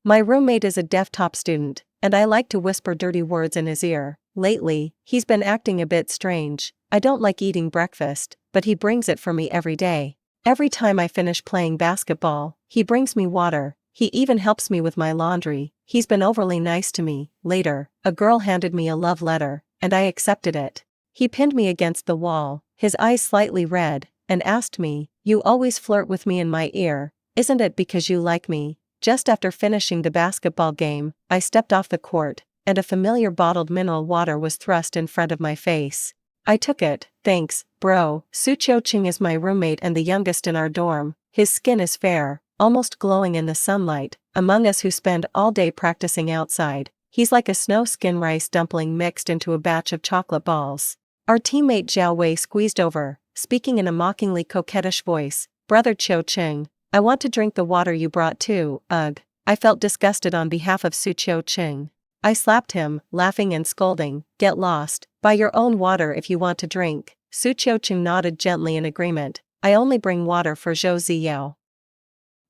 My roommate is a deaf top student, and I like to whisper dirty words in his ear. Lately, he's been acting a bit strange. I don't like eating breakfast, but he brings it for me every day. Every time I finish playing basketball, he brings me water. He even helps me with my laundry. He's been overly nice to me. Later, a girl handed me a love letter, and I accepted it. He pinned me against the wall, his eyes slightly red, and asked me, "You always flirt with me in my ear. Isn't it because you like me?" Just after finishing the basketball game, I stepped off the court, and a familiar bottled mineral water was thrust in front of my face. I took it. "Thanks, bro." Sucho Ching is my roommate and the youngest in our dorm. His skin is fair, almost glowing in the sunlight. Among us who spend all day practicing outside, he's like a snow skin rice dumpling mixed into a batch of chocolate balls. Our teammate Zhao Wei squeezed over, speaking in a mockingly coquettish voice. "Brother Cho Ching, I want to drink the water you brought too." Ugh. I felt disgusted on behalf of Sucho Ching. I slapped him, laughing and scolding. "Get lost. Buy your own water if you want to drink." Sucho Ching nodded gently in agreement. "I only bring water for Zhou Ziyao."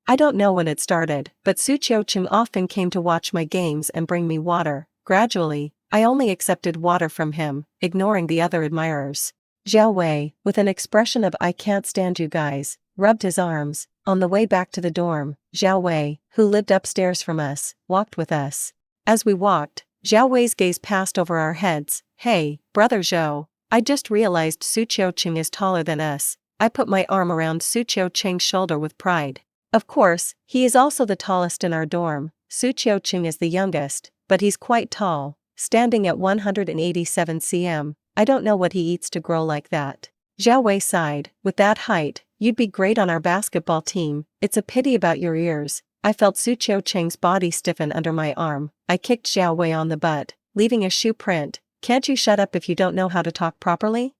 I don't know when it started, but Sucho Ching often came to watch my games and bring me water. Gradually, I only accepted water from him, ignoring the other admirers. Zhao Wei, with an expression of "I can't stand you guys," rubbed his arms. On the way back to the dorm, Zhao Wei, who lived upstairs from us, walked with us. As we walked, Zhao Wei's gaze passed over our heads. "Hey, brother Zhou, I just realized Sucho Ching is taller than us." I put my arm around Sucho Ching's shoulder with pride. Of course, he is also the tallest in our dorm. Sucho Ching is the youngest, but he's quite tall, standing at 187 cm. I don't know what he eats to grow like that. Zhao Wei sighed. "With that height, you'd be great on our basketball team. It's a pity about your ears." I felt Sucho Cheng's body stiffen under my arm. I kicked Zhao Wei on the butt, leaving a shoe print. "Can't you shut up if you don't know how to talk properly?"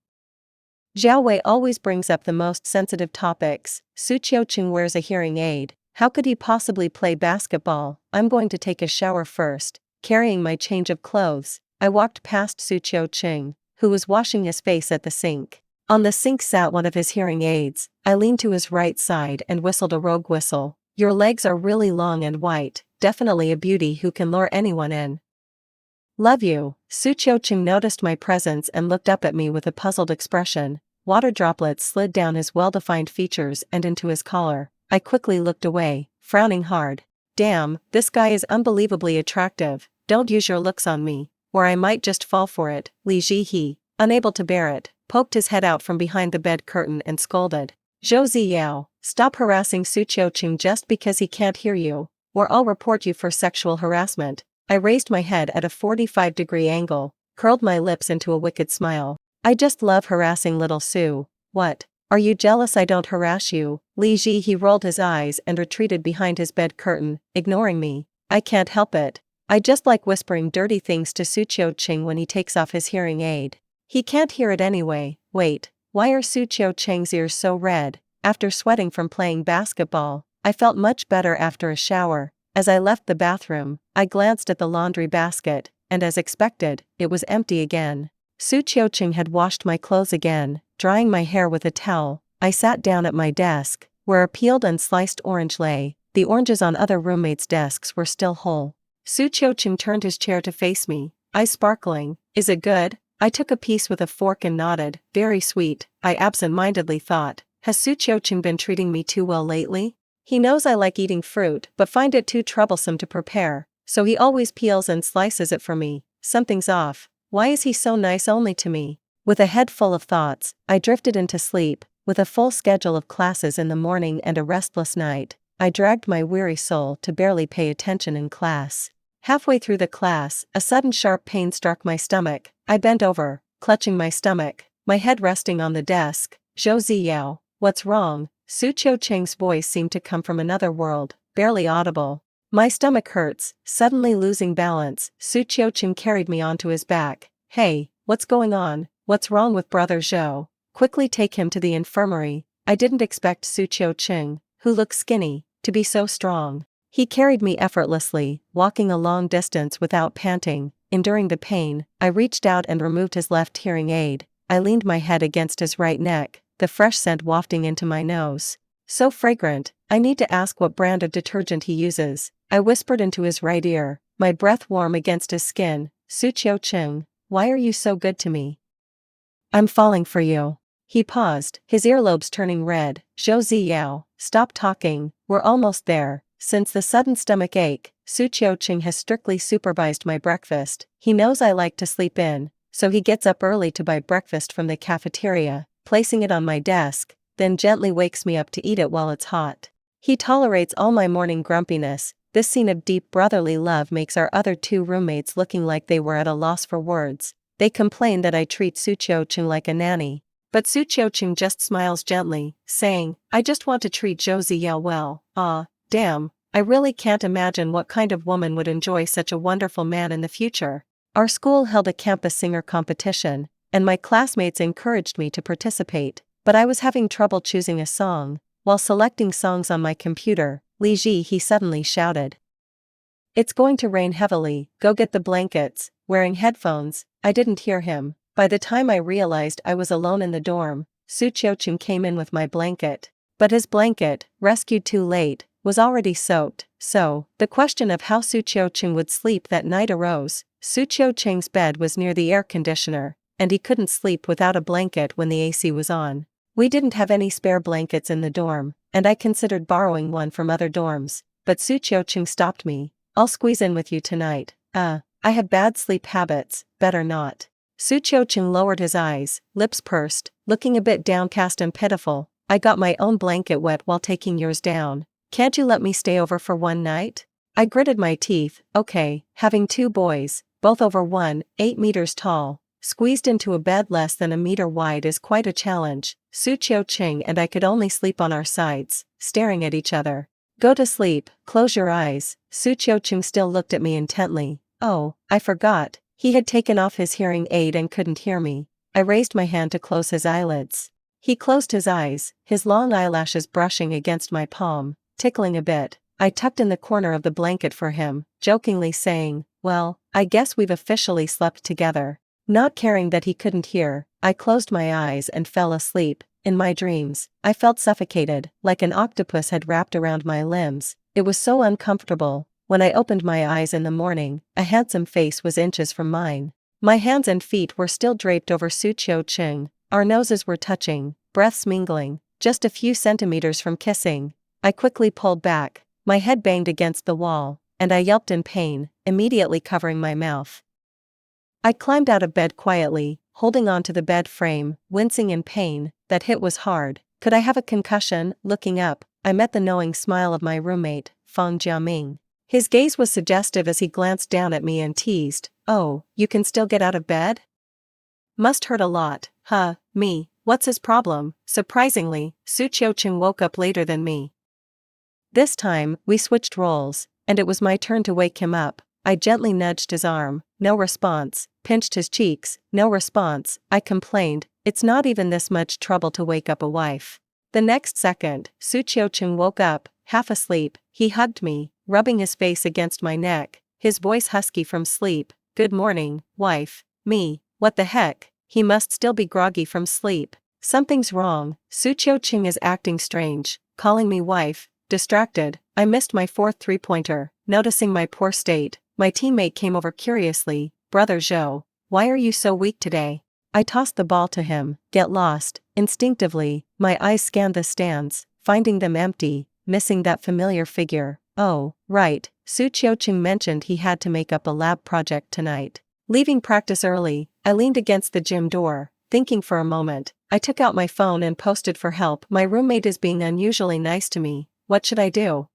Zhao Wei always brings up the most sensitive topics. Sucho Cheng wears a hearing aid. How could he possibly play basketball? "I'm going to take a shower first." Carrying my change of clothes, I walked past Sucho Cheng, who was washing his face at the sink. On the sink sat one of his hearing aids. I leaned to his right side and whistled a rogue whistle. "Your legs are really long and white, definitely a beauty who can lure anyone in." "Love you." Sucho Cheng noticed my presence and looked up at me with a puzzled expression. Water droplets slid down his well-defined features and into his collar. I quickly looked away, frowning hard. Damn, this guy is unbelievably attractive. Don't use your looks on me, or I might just fall for it. Li Zhihe, unable to bear it, poked his head out from behind the bed curtain and scolded. "Zhou Ziyao, stop harassing Sucho Cheng just because he can't hear you, or I'll report you for sexual harassment." I raised my head at a 45-degree angle, curled my lips into a wicked smile. "I just love harassing little Sue." "What? Are you jealous I don't harass you?" Li Zhihe rolled his eyes and retreated behind his bed curtain, ignoring me. "I can't help it. I just like whispering dirty things to Sucho Cheng when he takes off his hearing aid. He can't hear it anyway." Wait, why are Sucho Cheng's ears so red? After sweating from playing basketball, I felt much better after a shower. As I left the bathroom, I glanced at the laundry basket, and as expected, it was empty again. Sucho Cheng had washed my clothes again. Drying my hair with a towel, I sat down at my desk, where a peeled and sliced orange lay. The oranges on other roommates' desks were still whole. Sucho Cheng turned his chair to face me, eyes sparkling. "Is it good?" I took a piece with a fork and nodded. "Very sweet," I absent-mindedly thought. Has Sucho Cheng been treating me too well lately? He knows I like eating fruit but find it too troublesome to prepare, so he always peels and slices it for me. Something's off. Why is he so nice only to me? With a head full of thoughts, I drifted into sleep. With a full schedule of classes in the morning and a restless night, I dragged my weary soul to barely pay attention in class. Halfway through the class, a sudden sharp pain struck my stomach. I bent over, clutching my stomach, my head resting on the desk. "Zhou Ziyao, what's wrong?" Sucho Cheng's voice seemed to come from another world, barely audible. "My stomach hurts." Suddenly losing balance, Sucho Cheng carried me onto his back. "Hey, what's going on? What's wrong with brother Zhou? Quickly take him to the infirmary." I didn't expect Sucho Cheng, who looked skinny, to be so strong. He carried me effortlessly, walking a long distance without panting. Enduring the pain, I reached out and removed his left hearing aid. I leaned my head against his right neck, the fresh scent wafting into my nose. So fragrant, I need to ask what brand of detergent he uses. I whispered into his right ear, my breath warm against his skin. Su-Chio-Chung, why are you so good to me? I'm falling for you. He paused, his earlobes turning red. Zhou Ziyao, stop talking, we're almost there. Since the sudden stomach ache, Su-Chio-Chung has strictly supervised my breakfast. He knows I like to sleep in, so he gets up early to buy breakfast from the cafeteria, placing it on my desk, then gently wakes me up to eat it while it's hot. He tolerates all my morning grumpiness. This scene of deep brotherly love makes our other two roommates looking like they were at a loss for words. They complain that I treat Su-Chio-Chung like a nanny. But Su-Chio-Chung just smiles gently, saying, I just want to treat Zhou Ziyao well. Damn, I really can't imagine what kind of woman would enjoy such a wonderful man in the future. Our school held a campus singer competition, and my classmates encouraged me to participate, but I was having trouble choosing a song. While selecting songs on my computer, Li Ji he suddenly shouted. It's going to rain heavily, go get the blankets. Wearing headphones, I didn't hear him. By the time I realized I was alone in the dorm, Su-Chio-Chung came in with my blanket. But his blanket, rescued too late, was already soaked, so, the question of how Su-Chio-Chung would sleep that night arose. Su-Chio-Chung's bed was near the air conditioner, and he couldn't sleep without a blanket when the AC was on. We didn't have any spare blankets in the dorm, and I considered borrowing one from other dorms, but Su-Chio-Chung stopped me. I'll squeeze in with you tonight. I have bad sleep habits, better not. Su-Chio-Chung lowered his eyes, lips pursed, looking a bit downcast and pitiful. I got my own blanket wet while taking yours down. Can't you let me stay over for one night? I gritted my teeth. Okay, having two boys, both over 8 meters tall, squeezed into a bed less than a meter wide is quite a challenge. Su-Chio-Chung and I could only sleep on our sides, staring at each other. Go to sleep, close your eyes. Su-Chio-Chung still looked at me intently. Oh, I forgot. He had taken off his hearing aid and couldn't hear me. I raised my hand to close his eyelids. He closed his eyes, his long eyelashes brushing against my palm, tickling a bit. I tucked in the corner of the blanket for him, jokingly saying, well, I guess we've officially slept together. Not caring that he couldn't hear, I closed my eyes and fell asleep. In my dreams, I felt suffocated, like an octopus had wrapped around my limbs. It was so uncomfortable. When I opened my eyes in the morning, a handsome face was inches from mine. My hands and feet were still draped over Su-Chio-Chung. Our noses were touching, breaths mingling, just a few centimeters from kissing. I quickly pulled back, my head banged against the wall, and I yelped in pain, immediately covering my mouth. I climbed out of bed quietly, holding onto the bed frame, wincing in pain. That hit was hard. Could I have a concussion? Looking up, I met the knowing smile of my roommate, Feng Jiaming. His gaze was suggestive as he glanced down at me and teased, oh, you can still get out of bed? Must hurt a lot, huh? Me, what's his problem? Surprisingly, Su-Chio-Chung woke up later than me. This time, we switched roles, and it was my turn to wake him up. I gently nudged his arm, no response, pinched his cheeks, no response. I complained, it's not even this much trouble to wake up a wife. The next second, Su-Chio-Chung woke up, half asleep. He hugged me, rubbing his face against my neck, his voice husky from sleep. Good morning, wife. Me, what the heck? He must still be groggy from sleep. Something's wrong. Su-Chio-Chung is acting strange, calling me wife. Distracted, I missed my fourth three-pointer. Noticing my poor state, my teammate came over curiously. Brother Zhou, why are you so weak today? I tossed the ball to him. Get lost. Instinctively, my eyes scanned the stands, finding them empty, missing that familiar figure. Oh, right, Su-Chio-Chung mentioned he had to make up a lab project tonight. Leaving practice early, I leaned against the gym door, thinking for a moment. I took out my phone and posted for help. My roommate is being unusually nice to me. What should I do?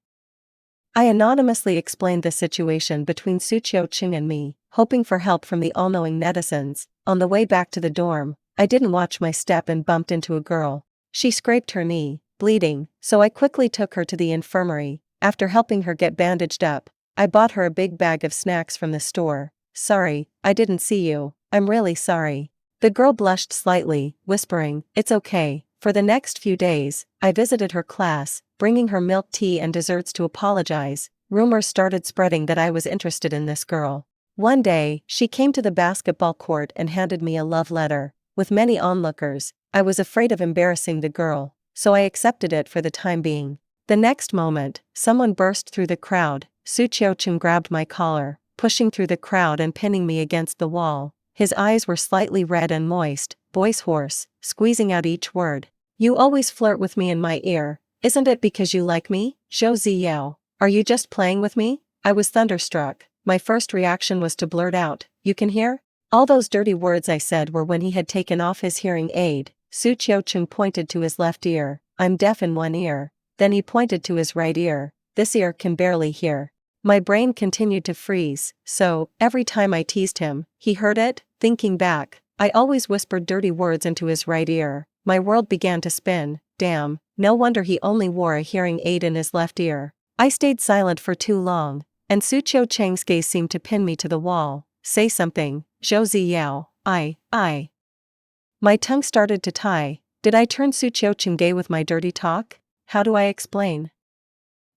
I anonymously explained the situation between Su-Chio-Chung and me, hoping for help from the all-knowing netizens. On the way back to the dorm, I didn't watch my step and bumped into a girl. She scraped her knee, bleeding, so I quickly took her to the infirmary. After helping her get bandaged up, I bought her a big bag of snacks from the store. Sorry, I didn't see you. I'm really sorry. The girl blushed slightly, whispering, it's okay. For the next few days, I visited her class, bringing her milk tea and desserts to apologize. Rumors started spreading that I was interested in this girl. One day, she came to the basketball court and handed me a love letter. With many onlookers, I was afraid of embarrassing the girl. so I accepted it for the time being. The next moment, someone burst through the crowd. Su Chiochun grabbed my collar, pushing through the crowd and pinning me against the wall. His eyes were slightly red and moist, voice hoarse, squeezing out each word. You always flirt with me in my ear. Isn't it because you like me? Zhou Ziyao. Are you just playing with me? I was thunderstruck. My first reaction was to blurt out, "You can hear?" All those dirty words I said were when he had taken off his hearing aid. Su Chiochun pointed to his left ear. I'm deaf in one ear. Then he pointed to his right ear. This ear can barely hear. My brain continued to freeze, so, every time I teased him, he heard it. Thinking back, I always whispered dirty words into his right ear. My world began to spin. Damn, no wonder he only wore a hearing aid in his left ear. I stayed silent for too long, and Su Chiocheng's gaze seemed to pin me to the wall. Say something, Zhou Ziyao. I. My tongue started to tie. Did I turn Su Chiocheng gay with my dirty talk? How do I explain?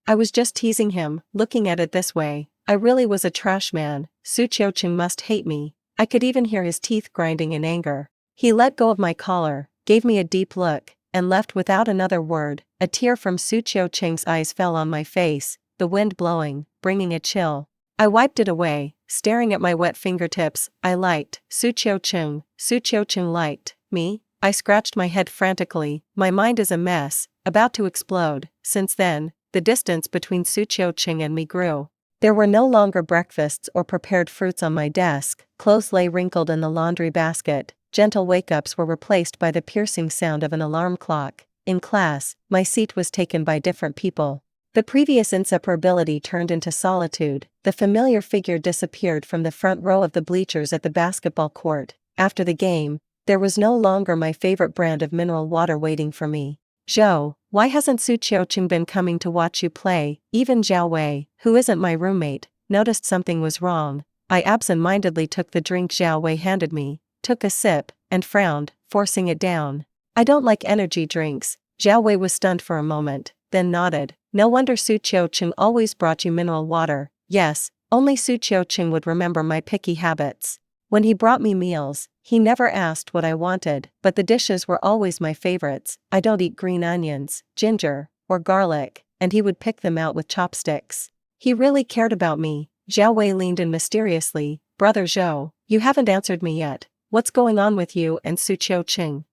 I was just teasing him. Looking at it this way, I really was a trash man. Su Chiocheng must hate me. I could even hear his teeth grinding in anger. He let go of my collar, gave me a deep look, and left without another word. A tear from Su Chiocheng's eyes fell on my face, the wind blowing, bringing a chill. I wiped it away, staring at my wet fingertips. I liked Su Chiocheng. Su Chiocheng liked me. I scratched my head frantically. My mind is a mess, about to explode. Since then, the distance between Su Chiocheng and me grew. There were no longer breakfasts or prepared fruits on my desk. Clothes lay wrinkled in the laundry basket. Gentle wake-ups were replaced by the piercing sound of an alarm clock. In class, my seat was taken by different people. The previous inseparability turned into solitude. The familiar figure disappeared from the front row of the bleachers at the basketball court. After the game, there was no longer my favorite brand of mineral water waiting for me. Zhou, why hasn't Su Chiocheng been coming to watch you play? Even Zhao Wei, who isn't my roommate, noticed something was wrong. I absent-mindedly took the drink Zhao Wei handed me, took a sip, and frowned, forcing it down. I don't like energy drinks. Zhao Wei was stunned for a moment, then nodded. No wonder Su Chiocheng always brought you mineral water. Yes, only Su Chiocheng would remember my picky habits. When he brought me meals, he never asked what I wanted, but the dishes were always my favorites. I don't eat green onions, ginger, or garlic, and he would pick them out with chopsticks. He really cared about me. Zhao Wei leaned in mysteriously. Brother Zhou, you haven't answered me yet. What's going on with you and Su Chiocheng?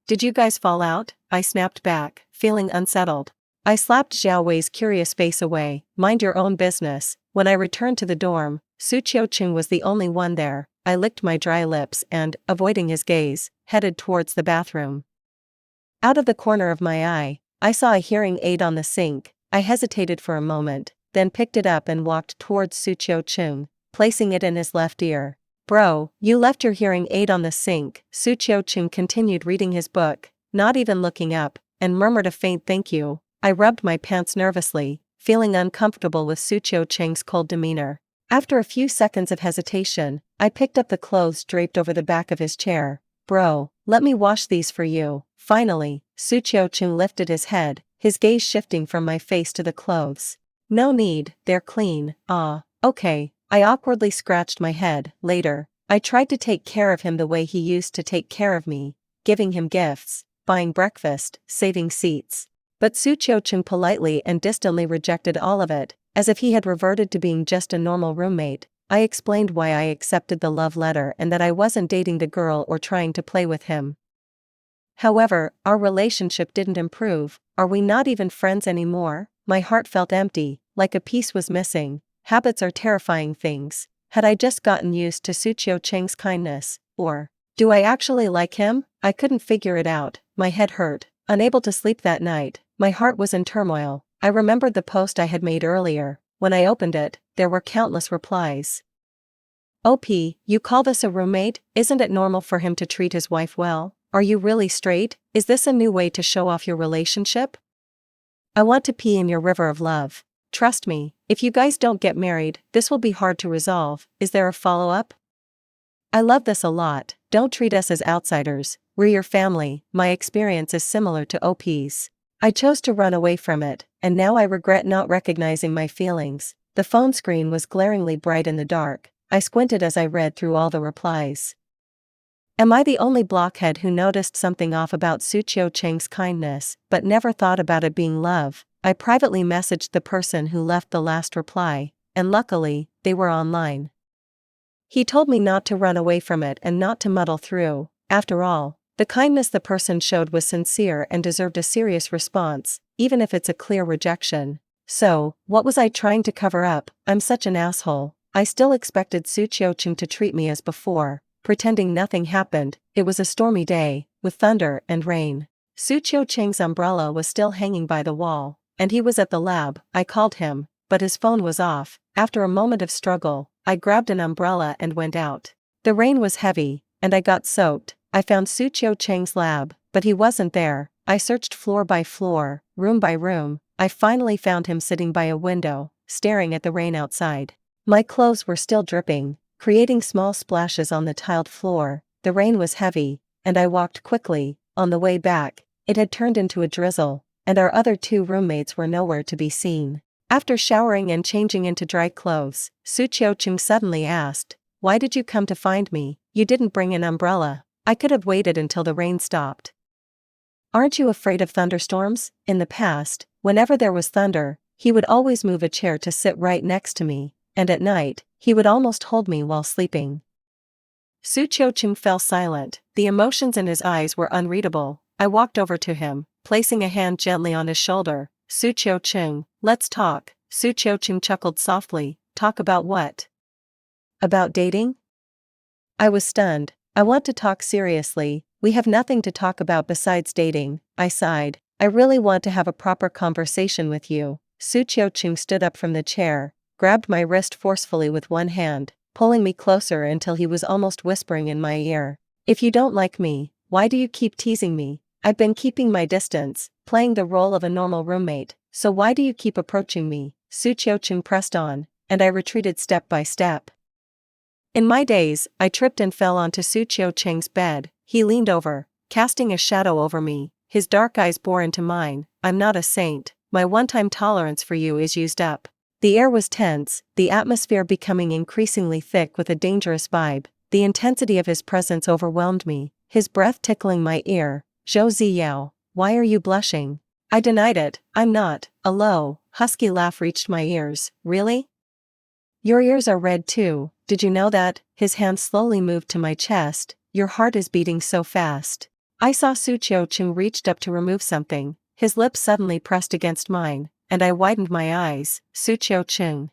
Did you guys fall out? I snapped back, feeling unsettled. I slapped Zhao Wei's curious face away. Mind your own business. When I returned to the dorm, Su Chiocheng was the only one there. I licked my dry lips and, avoiding his gaze, headed towards the bathroom. Out of the corner of my eye, I saw a hearing aid on the sink. I hesitated for a moment, then picked it up and walked towards Su Chiocheng, placing it in his left ear. Bro, you left your hearing aid on the sink. Su Chiocheng continued reading his book, not even looking up, and murmured a faint thank you. I rubbed my pants nervously, feeling uncomfortable with Su Chiocheng's cold demeanor. After a few seconds of hesitation, I picked up the clothes draped over the back of his chair. Bro, let me wash these for you. Finally, Su Chiocheng lifted his head, his gaze shifting from my face to the clothes. No need, they're clean. Ah, okay. I awkwardly scratched my head. Later, I tried to take care of him the way he used to take care of me, giving him gifts, buying breakfast, saving seats. But Su Chiocheng politely and distantly rejected all of it, as if he had reverted to being just a normal roommate. I explained why I accepted the love letter and that I wasn't dating the girl or trying to play with him. However, our relationship didn't improve. Are we not even friends anymore? My heart felt empty, like a piece was missing. Habits are terrifying things. Had I just gotten used to Su Chiocheng's kindness, or do I actually like him? I couldn't figure it out. My head hurt. Unable to sleep that night, my heart was in turmoil. I remembered the post I had made earlier. When I opened it, there were countless replies. OP, you call this a roommate? Isn't it normal for him to treat his wife well? Are you really straight? Is this a new way to show off your relationship? I want to pee in your river of love. Trust me, if you guys don't get married, this will be hard to resolve. Is there a follow-up? I love this a lot. Don't treat us as outsiders. We're your family. My experience is similar to OP's. I chose to run away from it, and now I regret not recognizing my feelings. The phone screen was glaringly bright in the dark. I squinted as I read through all the replies. Am I the only blockhead who noticed something off about Suchio Cheng's kindness, but never thought about it being love? I privately messaged the person who left the last reply, and luckily, they were online. He told me not to run away from it and not to muddle through. After all, the kindness the person showed was sincere and deserved a serious response, even if it's a clear rejection. So, what was I trying to cover up? I'm such an asshole. I still expected Suchio Cheng to treat me as before, pretending nothing happened. It was a stormy day, with thunder and rain. Suchio Cheng's umbrella was still hanging by the wall, and he was at the lab. I called him, but his phone was off. After a moment of struggle, I grabbed an umbrella and went out. The rain was heavy, and I got soaked. I found Suchio Cheng's lab, but he wasn't there. I searched floor by floor, room by room. I finally found him sitting by a window, staring at the rain outside. My clothes were still dripping, creating small splashes on the tiled floor. The rain was heavy, and I walked quickly. On the way back, it had turned into a drizzle, and our other two roommates were nowhere to be seen. After showering and changing into dry clothes, Suchio Cheng suddenly asked, "Why did you come to find me? You didn't bring an umbrella." I could have waited until the rain stopped. Aren't you afraid of thunderstorms? In the past, whenever there was thunder, he would always move a chair to sit right next to me, and at night, he would almost hold me while sleeping. Suchio Cheng fell silent. The emotions in his eyes were unreadable. I walked over to him, placing a hand gently on his shoulder. "Suchio Cheng, let's talk." Suchio Cheng chuckled softly. "Talk about what? About dating?" I was stunned. "I want to talk seriously. We have nothing to talk about besides dating." I sighed. "I really want to have a proper conversation with you." Suchio Cheng stood up from the chair, grabbed my wrist forcefully with one hand, pulling me closer until he was almost whispering in my ear. "If you don't like me, why do you keep teasing me? I've been keeping my distance, playing the role of a normal roommate, so why do you keep approaching me?" Suchio Cheng pressed on, and I retreated step by step. In my daze, I tripped and fell onto Suchio Cheng's bed. He leaned over, casting a shadow over me. His dark eyes bore into mine. "I'm not a saint. My one-time tolerance for you is used up." The air was tense, the atmosphere becoming increasingly thick with a dangerous vibe. The intensity of his presence overwhelmed me, his breath tickling my ear. "Zhou Ziyao, why are you blushing?" I denied it. "I'm not." A low, husky laugh reached my ears. "Really? Your ears are red too, did you know that?" His hand slowly moved to my chest. "Your heart is beating so fast." I saw Suchio Cheng reached up to remove something. His lips suddenly pressed against mine, and I widened my eyes. "Suchio Cheng,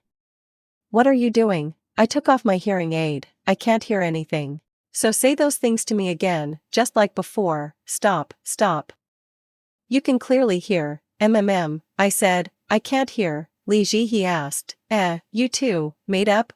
what are you doing?" I took off my hearing aid. "I can't hear anything. So say those things to me again, just like before." Stop. "You can clearly hear." I said. "I can't hear." Li Ji, he asked. You too, made up?"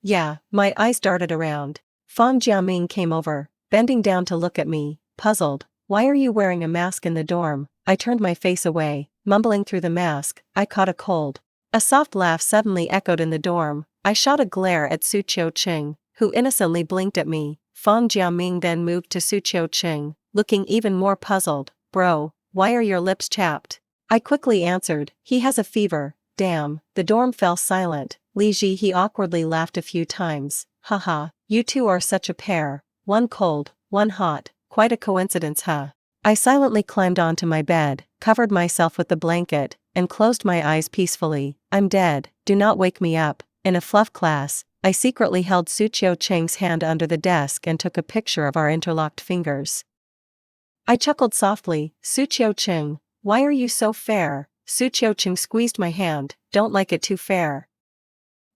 Yeah." My eyes darted around. Fang Jiaming came over, bending down to look at me, puzzled. "Why are you wearing a mask in the dorm?" I turned my face away, mumbling through the mask. "I caught a cold." A soft laugh suddenly echoed in the dorm. I shot a glare at Suchio Cheng, who innocently blinked at me. Fang Jiaming then moved to Suchio Cheng, looking even more puzzled. "Bro, why are your lips chapped?" I quickly answered. "He has a fever." Damn. The dorm fell silent. Li Ji, he awkwardly laughed a few times. "Haha, you two are such a pair. One cold, one hot. Quite a coincidence, huh?" I silently climbed onto my bed, covered myself with the blanket, and closed my eyes peacefully. "I'm dead. Do not wake me up." In a fluff class, I secretly held Suchio Cheng's hand under the desk and took a picture of our interlocked fingers. I chuckled softly. "Suchio Cheng, why are you so fair?" Suchio Cheng squeezed my hand. "Don't like it too fair.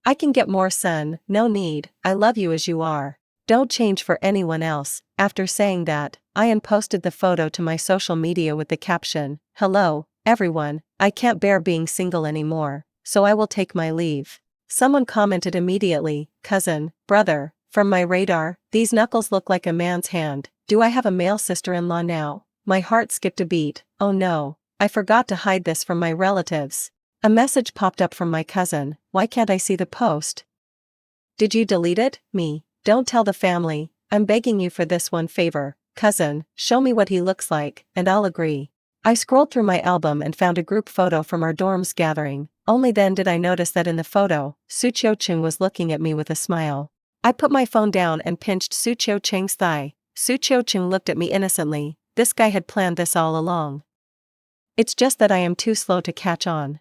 I can get more, son. No need. I love you as you are. Don't change for anyone else." After saying that, I unposted the photo to my social media with the caption, "Hello, everyone, I can't bear being single anymore, so I will take my leave." Someone commented immediately, "Cousin, brother, from my radar, these knuckles look like a man's hand. Do I have a male sister-in-law now?" My heart skipped a beat. Oh no, I forgot to hide this from my relatives. A message popped up from my cousin. "Why can't I see the post? Did you delete it?" Me. "Don't tell the family. I'm begging you for this one favor. Cousin, show me what he looks like, and I'll agree." I scrolled through my album and found a group photo from our dorm's gathering. Only then did I notice that in the photo, Suchio Cheng was looking at me with a smile. I put my phone down and pinched Suchio Cheng's thigh. Su Ching looked at me innocently. This guy had planned this all along. It's just that I am too slow to catch on.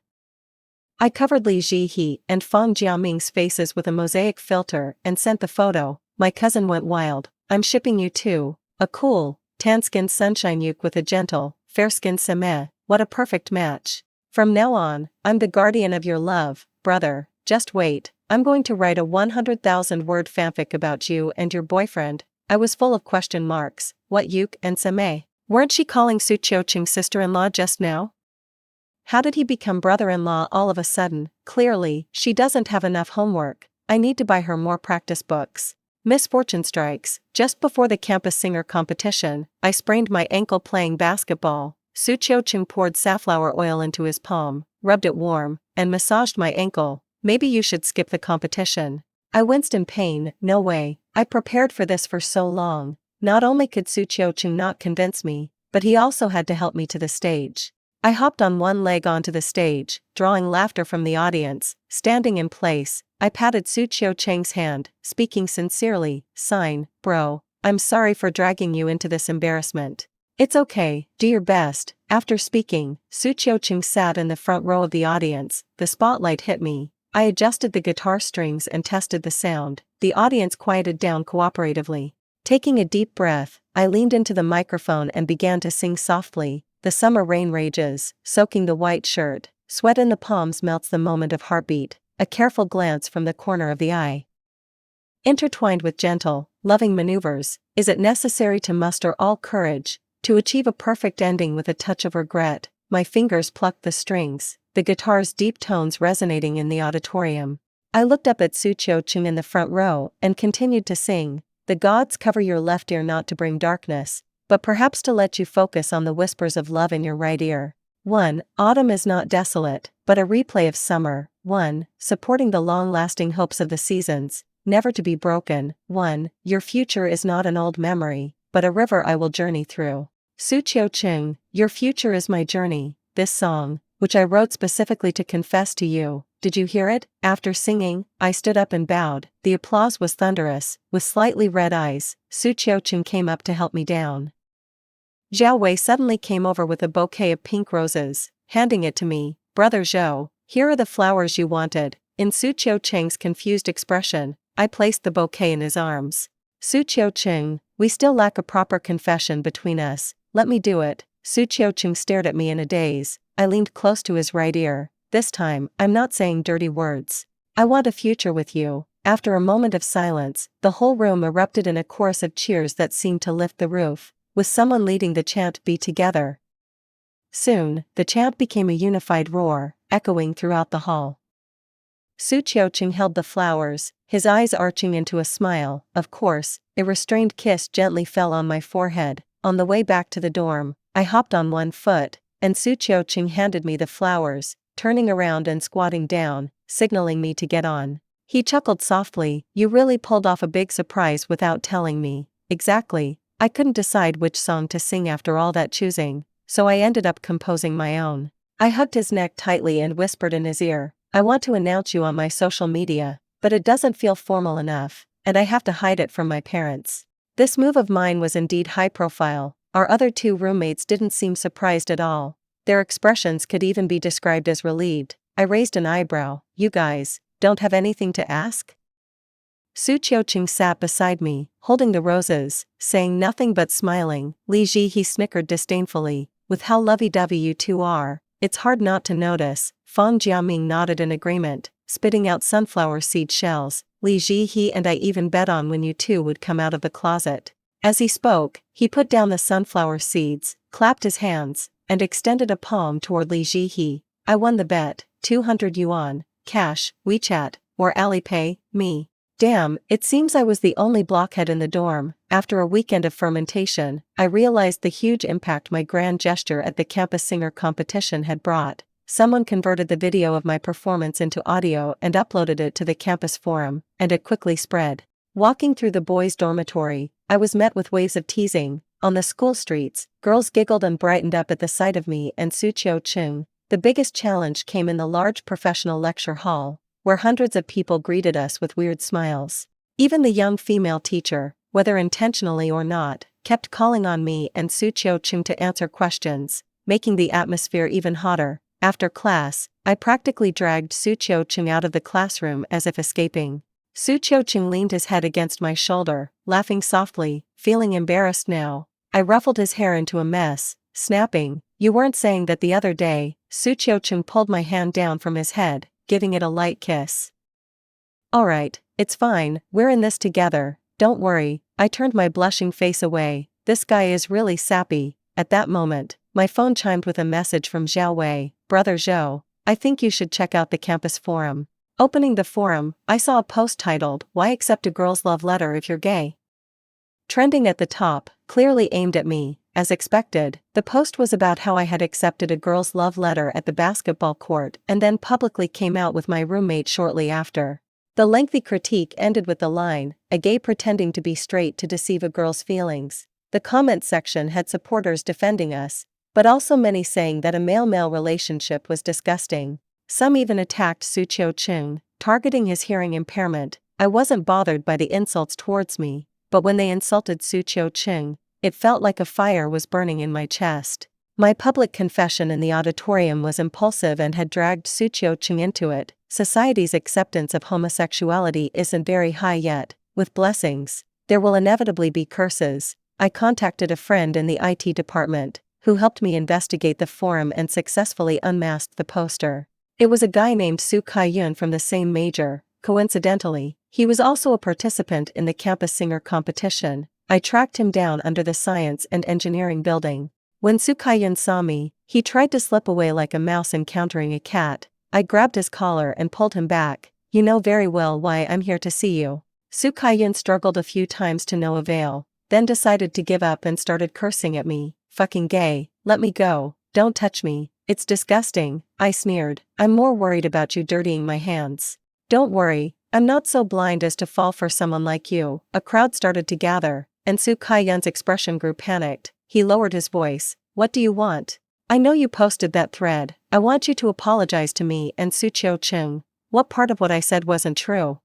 I covered Li Zhihe and Fang Jiaming's faces with a mosaic filter and sent the photo. My cousin went wild. I'm shipping you too. A cool, tan-skinned sunshine yuk with a gentle, fair-skinned Seme. What a perfect match. From now on, I'm the guardian of your love, brother. Just wait, I'm going to write a 100,000-word fanfic about you and your boyfriend. I was full of question marks. What yuk and Seme? Weren't she calling Su Ching's sister-in-law just now? How did he become brother-in-law all of a sudden? Clearly, she doesn't have enough homework. I need to buy her more practice books. Misfortune strikes. Just before the campus singer competition, I sprained my ankle playing basketball. Su Ching poured safflower oil into his palm, rubbed it warm, and massaged my ankle. Maybe you should skip the competition. I winced in pain. No way. I prepared for this for so long. Not only could Su Ching not convince me, but he also had to help me to the stage. I hopped on one leg onto the stage, drawing laughter from the audience. Standing in place, I patted Su Ching's hand, speaking sincerely. Sign, bro, I'm sorry for dragging you into this embarrassment. It's okay, do your best. After speaking, Su Ching sat in the front row of the audience. The spotlight hit me. I adjusted the guitar strings and tested the sound. The audience quieted down cooperatively. Taking a deep breath, I leaned into the microphone and began to sing softly. The summer rain rages, soaking the white shirt. Sweat in the palms melts the moment of heartbeat. A careful glance from the corner of the eye. Intertwined with gentle, loving maneuvers, is it necessary to muster all courage, to achieve a perfect ending with a touch of regret? My fingers plucked the strings, the guitar's deep tones resonating in the auditorium. I looked up at Su Ching in the front row and continued to sing. The gods cover your left ear not to bring darkness, but perhaps to let you focus on the whispers of love in your right ear. 1. Autumn is not desolate, but a replay of summer. 1. Supporting the long-lasting hopes of the seasons, never to be broken. 1. Your future is not an old memory, but a river I will journey through. Su Ching, your future is my journey. This song, which I wrote specifically to confess to you. Did you hear it? After singing, I stood up and bowed. The applause was thunderous. With slightly red eyes, Su Ching came up to help me down. Zhao Wei suddenly came over with a bouquet of pink roses, handing it to me. Brother Zhou, here are the flowers you wanted. In Su Ching's confused expression, I placed the bouquet in his arms. Su Ching, we still lack a proper confession between us. Let me do it. Su Ching stared at me in a daze. I leaned close to his right ear. This time, I'm not saying dirty words. I want a future with you. After a moment of silence, the whole room erupted in a chorus of cheers that seemed to lift the roof, with someone leading the chant "Be Together." Soon, the chant became a unified roar, echoing throughout the hall. Su Ching held the flowers, his eyes arching into a smile. Of course, a restrained kiss gently fell on my forehead. On the way back to the dorm, I hopped on one foot, and Su Ching handed me the flowers, turning around and squatting down, signaling me to get on. He chuckled softly. You really pulled off a big surprise without telling me. Exactly. I couldn't decide which song to sing after all that choosing, so I ended up composing my own. I hugged his neck tightly and whispered in his ear, I want to announce you on my social media, but it doesn't feel formal enough, and I have to hide it from my parents. This move of mine was indeed high profile. Our other two roommates didn't seem surprised at all. Their expressions could even be described as relieved. I raised an eyebrow. You guys don't have anything to ask? Su Ching sat beside me, holding the roses, saying nothing but smiling. Li Zhihe snickered disdainfully. With how lovey-dovey you two are, it's hard not to notice. Fang Jiaming nodded in agreement, spitting out sunflower seed shells. Li Zhihe and I even bet on when you two would come out of the closet. As he spoke, he put down the sunflower seeds, clapped his hands, and extended a palm toward Li Zhihe. I won the bet. 200 yuan, cash, WeChat, or Alipay, me. Damn, it seems I was the only blockhead in the dorm. After a weekend of fermentation, I realized the huge impact my grand gesture at the campus singer competition had brought. Someone converted the video of my performance into audio and uploaded it to the campus forum, and it quickly spread. Walking through the boys' dormitory, I was met with waves of teasing. On the school streets, girls giggled and brightened up at the sight of me and Su Ching. The biggest challenge came in the large professional lecture hall, where hundreds of people greeted us with weird smiles. Even the young female teacher, whether intentionally or not, kept calling on me and Su Chiu-chung to answer questions, making the atmosphere even hotter. After class, I practically dragged Su Chiu-chung out of the classroom as if escaping. Su Chiu-chung leaned his head against my shoulder, laughing softly, feeling embarrassed now. I ruffled his hair into a mess, snapping, "You weren't saying that the other day." Su Chiu-chung pulled my hand down from his head, giving it a light kiss. "Alright, it's fine, we're in this together, don't worry." I turned my blushing face away. This guy is really sappy. At that moment, my phone chimed with a message from Zhao Wei. "Brother Zhou, I think you should check out the campus forum." Opening the forum, I saw a post titled, "Why accept a girl's love letter if you're gay?" Trending at the top, clearly aimed at me. As expected, the post was about how I had accepted a girl's love letter at the basketball court and then publicly came out with my roommate shortly after. The lengthy critique ended with the line, "A gay pretending to be straight to deceive a girl's feelings." The comment section had supporters defending us, but also many saying that a male-male relationship was disgusting. Some even attacked Su Chiu-chung, targeting his hearing impairment. I wasn't bothered by the insults towards me, but when they insulted Su Chiu-chung, it felt like a fire was burning in my chest. My public confession in the auditorium was impulsive and had dragged Su Chiu-chung into it. Society's acceptance of homosexuality isn't very high yet. With blessings, there will inevitably be curses. I contacted a friend in the IT department, who helped me investigate the forum and successfully unmasked the poster. It was a guy named Su Kai-yun from the same major. Coincidentally, he was also a participant in the campus singer competition. I tracked him down under the science and engineering building. When Su Kai-yun saw me, he tried to slip away like a mouse encountering a cat. I grabbed his collar and pulled him back. "You know very well why I'm here to see you." Su Kai-yun struggled a few times to no avail, then decided to give up and started cursing at me. "Fucking gay, let me go, don't touch me, it's disgusting," I sneered. "I'm more worried about you dirtying my hands." "Don't worry, I'm not so blind as to fall for someone like you." A crowd started to gather, and Su Kai-yun's expression grew panicked. He lowered his voice. "What do you want? I know you posted that thread. I want you to apologize to me and Su Chiu-chung." What part of what I said wasn't true?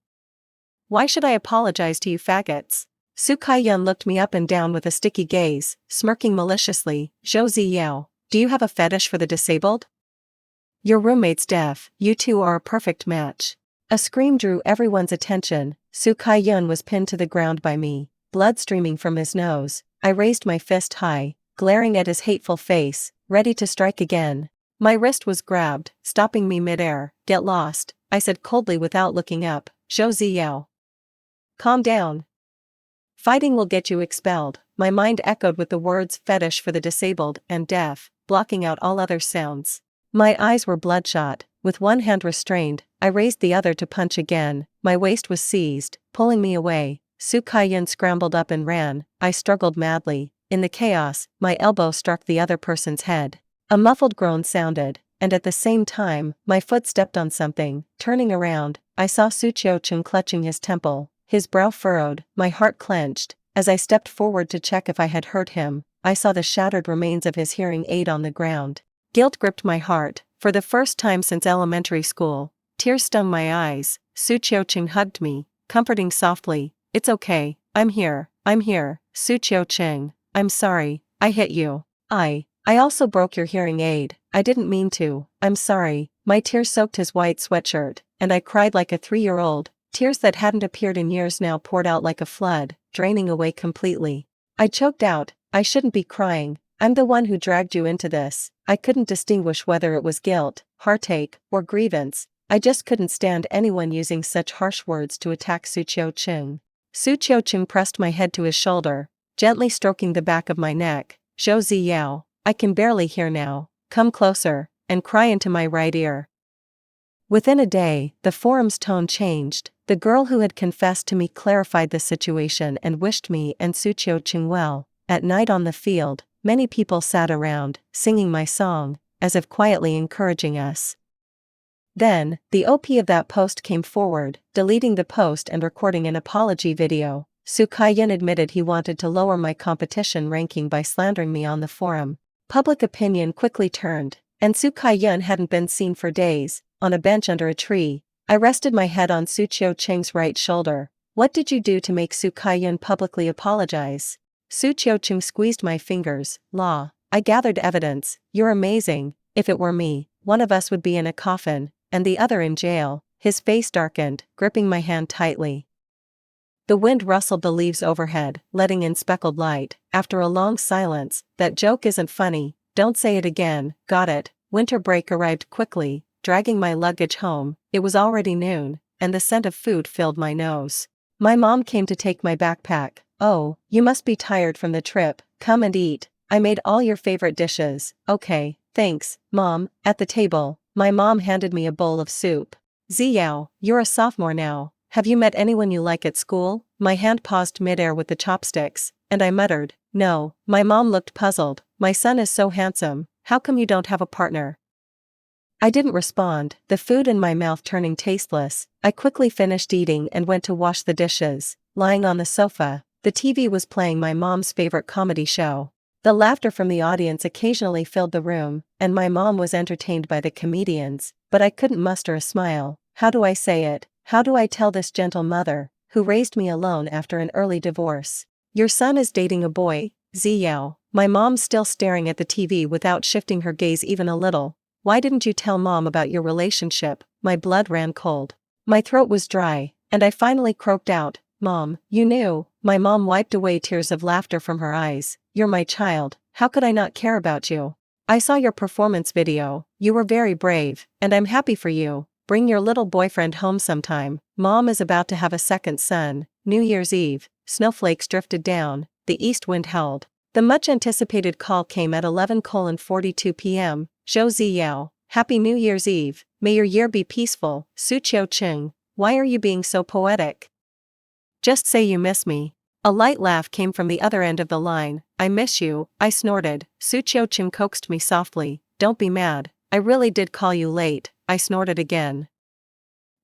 "Why should I apologize to you faggots?" Su Kai-yun looked me up and down with a sticky gaze, smirking maliciously. "Zhou Ziyao, do you have a fetish for the disabled? Your roommate's deaf, you two are a perfect match." A scream drew everyone's attention. Su Kai-yun was pinned to the ground by me, blood streaming from his nose. I raised my fist high, glaring at his hateful face, ready to strike again. My wrist was grabbed, stopping me midair. "Get lost," I said coldly without looking up. "Zhou Ziyao, calm down. Fighting will get you expelled." My mind echoed with the words "fetish for the disabled" and "deaf," blocking out all other sounds. My eyes were bloodshot. With one hand restrained, I raised the other to punch again. My waist was seized, pulling me away. Su Kai-yun scrambled up and ran. I struggled madly. In the chaos, my elbow struck the other person's head. A muffled groan sounded, and at the same time, my foot stepped on something. Turning around, I saw Su Chiu-chung clutching his temple, his brow furrowed, my heart clenched. As I stepped forward to check if I had hurt him, I saw the shattered remains of his hearing aid on the ground. Guilt gripped my heart. For the first time since elementary school, tears stung my eyes. Su Chiu-chung hugged me, comforting softly. "It's okay, I'm here. Su Chiu-chung, I'm sorry, I hit you. I also broke your hearing aid. I didn't mean to. I'm sorry." My tears soaked his white sweatshirt, and I cried like a 3-year-old. Tears that hadn't appeared in years now poured out like a flood, draining away completely. I choked out, "I shouldn't be crying. I'm the one who dragged you into this." I couldn't distinguish whether it was guilt, heartache, or grievance. I just couldn't stand anyone using such harsh words to attack Su Chiu-chung. Su Chiu-chung pressed my head to his shoulder, gently stroking the back of my neck. "Zhou Ziyao, I can barely hear now. Come closer, and cry into my right ear." Within a day, the forum's tone changed. The girl who had confessed to me clarified the situation and wished me and Su Chiu-chung well. At night on the field, many people sat around, singing my song, as if quietly encouraging us. Then, the OP of that post came forward, deleting the post and recording an apology video. Su Kai-yun admitted he wanted to lower my competition ranking by slandering me on the forum. Public opinion quickly turned, and Su Kai-yun hadn't been seen for days. On a bench under a tree, I rested my head on Su Chiu-chung's right shoulder, What did you do to make Su Kaiyun publicly apologize? Su Qiuqing squeezed my fingers. Law. I gathered evidence. You're amazing. If it were me, one of us would be in a coffin, and the other in jail. His face darkened, gripping my hand tightly. The wind rustled the leaves overhead, letting in speckled light. After a long silence, that joke isn't funny. Don't say it again. Got it. Winter break arrived quickly, dragging my luggage home. It was already noon, and the scent of food filled my nose. My mom came to take my backpack. Oh, you must be tired from the trip. Come and eat. I made all your favorite dishes. Okay, thanks, Mom. At the table, my mom handed me a bowl of soup. Ziyao, you're a sophomore now. Have you met anyone you like at school? My hand paused midair with the chopsticks, and I muttered, no. My mom looked puzzled. My son is so handsome. How come you don't have a partner? I didn't respond, the food in my mouth turning tasteless. I quickly finished eating and went to wash the dishes. Lying on the sofa, the TV was playing my mom's favorite comedy show. The laughter from the audience occasionally filled the room, and my mom was entertained by the comedians, but I couldn't muster a smile. How do I say it? How do I tell this gentle mother, who raised me alone after an early divorce? Your son is dating a boy, Ziyao. My mom's still staring at the TV without shifting her gaze even a little. Why didn't you tell Mom about your relationship? My blood ran cold. My throat was dry, and I finally croaked out, Mom, you knew. My mom wiped away tears of laughter from her eyes. You're my child. How could I not care about you? I saw your performance video. You were very brave, and I'm happy for you. Bring your little boyfriend home sometime. Mom is about to have a second son. New Year's Eve. Snowflakes drifted down. The east wind held. The much-anticipated call came at 11:42 p.m. Zhou Ziyao, Happy New Year's Eve. May your year be peaceful. Su Qiuqing, why are you being so poetic? Just say you miss me. A light laugh came from the other end of the line. I miss you, I snorted. Su Qiuqing coaxed me softly. Don't be mad. I really did call you late. I snorted again.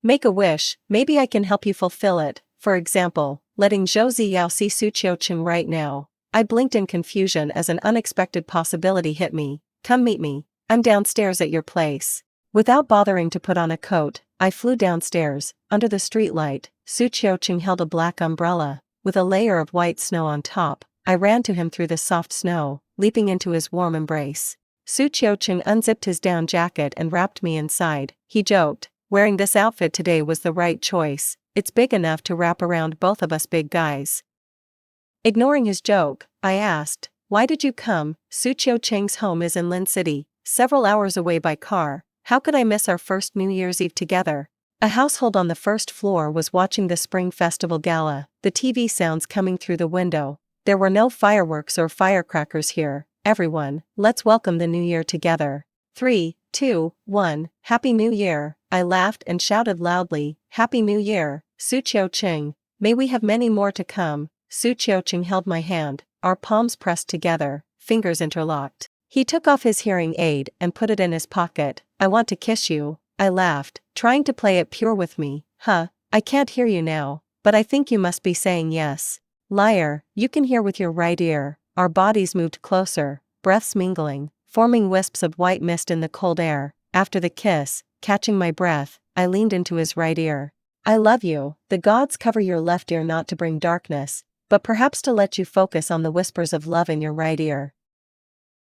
Make a wish, maybe I can help you fulfill it. For example, letting Zhou Ziyao see Su Qiuqing right now. I blinked in confusion as an unexpected possibility hit me. Come meet me. I'm downstairs at your place. Without bothering to put on a coat, I flew downstairs. Under the streetlight, Su Qiuqing held a black umbrella, with a layer of white snow on top. I ran to him through the soft snow, leaping into his warm embrace. Su Qiuqing unzipped his down jacket and wrapped me inside. He joked, wearing this outfit today was the right choice. It's big enough to wrap around both of us big guys. Ignoring his joke, I asked, why did you come? Su Qiuqing's home is in Lin City, several hours away by car. How could I miss our first New Year's Eve together? A household on the first floor was watching the Spring Festival Gala, the TV sounds coming through the window. There were no fireworks or firecrackers here. Everyone, let's welcome the new year together. 3, 2, 1, Happy New Year. I laughed and shouted loudly, Happy New Year, Su Qiuqing. May we have many more to come. Su Qiuqing held my hand, our palms pressed together, fingers interlocked. He took off his hearing aid and put it in his pocket. I want to kiss you. I laughed, trying to play it pure with me. Huh, I can't hear you now, but I think you must be saying yes. Liar, you can hear with your right ear. Our bodies moved closer, breaths mingling, forming wisps of white mist in the cold air. After the kiss, catching my breath, I leaned into his right ear. I love you. The gods cover your left ear not to bring darkness, but perhaps to let you focus on the whispers of love in your right ear.